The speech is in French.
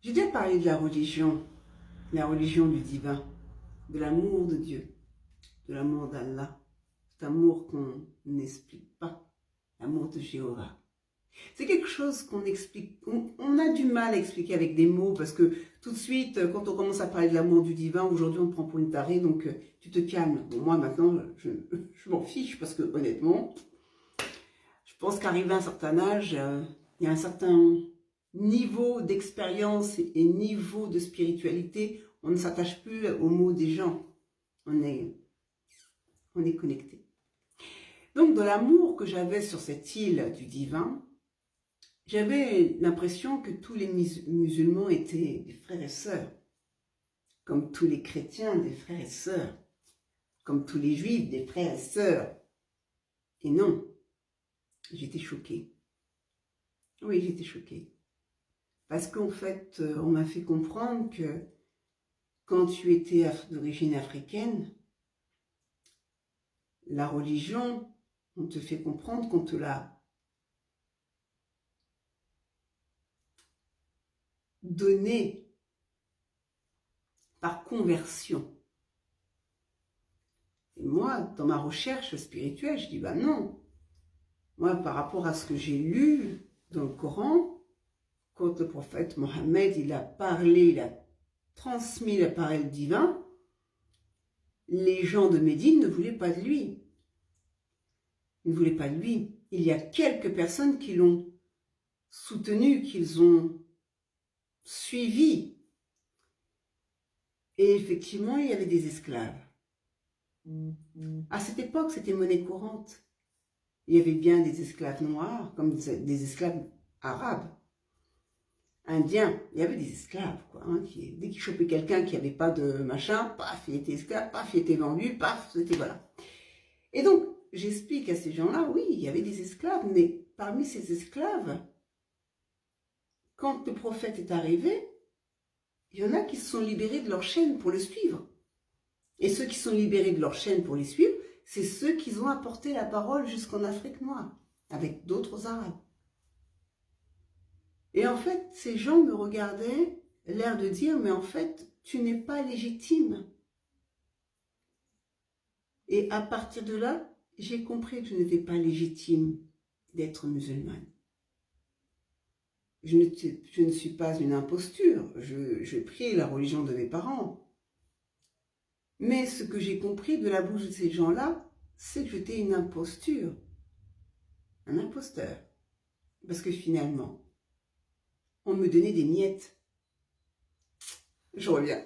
J'ai déjà parlé de la religion du divin, de l'amour de Dieu, de l'amour d'Allah, cet amour qu'on n'explique pas, l'amour de Jéhovah. C'est quelque chose qu'on explique, on a du mal à expliquer avec des mots parce que tout de suite, quand on commence à parler de l'amour du divin, aujourd'hui on te prend pour une tarée, donc tu te calmes. Bon, moi maintenant, je m'en fiche parce que honnêtement, je pense qu'arrivé à un certain âge, il y a un certain niveau d'expérience et niveau de spiritualité, on ne s'attache plus aux mots des gens, on est connecté. Donc de l'amour que j'avais sur cette île du divin, j'avais l'impression que tous les musulmans étaient des frères et sœurs, comme tous les chrétiens des frères et sœurs, comme tous les juifs des frères et sœurs. Et non, j'étais choquée. Oui, j'étais choquée. Parce qu'en fait, on m'a fait comprendre que quand tu étais d'origine africaine, la religion, on te fait comprendre qu'on te l'a donnée par conversion. Et moi, dans ma recherche spirituelle, je dis, bah non. Moi, par rapport à ce que j'ai lu dans le Coran, quand le prophète Mohammed, il a parlé, il a transmis la parole divine, les gens de Médine ne voulaient pas de lui. Ils ne voulaient pas de lui. Il y a quelques personnes qui l'ont soutenu, qu'ils ont suivi. Et effectivement, il y avait des esclaves. À cette époque, c'était monnaie courante. Il y avait bien des esclaves noirs, comme des esclaves arabes, indiens. Il y avait des esclaves, quoi. Hein, dès qu'ils chopaient quelqu'un qui n'avait pas de machin, paf, il était esclave, paf, il était vendu, paf, c'était voilà. Et donc, j'explique à ces gens-là, oui, il y avait des esclaves, mais parmi ces esclaves, quand le prophète est arrivé, il y en a qui se sont libérés de leur chaîne pour le suivre. Et ceux qui sont libérés de leur chaîne pour les suivre, c'est ceux qui ont apporté la parole jusqu'en Afrique noire, avec d'autres Arabes. Et en fait, ces gens me regardaient, l'air de dire, mais en fait, tu n'es pas légitime. Et à partir de là, j'ai compris que je n'étais pas légitime d'être musulmane. Je ne suis pas une imposture, je prie la religion de mes parents. Mais ce que j'ai compris de la bouche de ces gens-là, c'est que j'étais une imposture, un imposteur. Parce que finalement, on me donnait des miettes. Je reviens.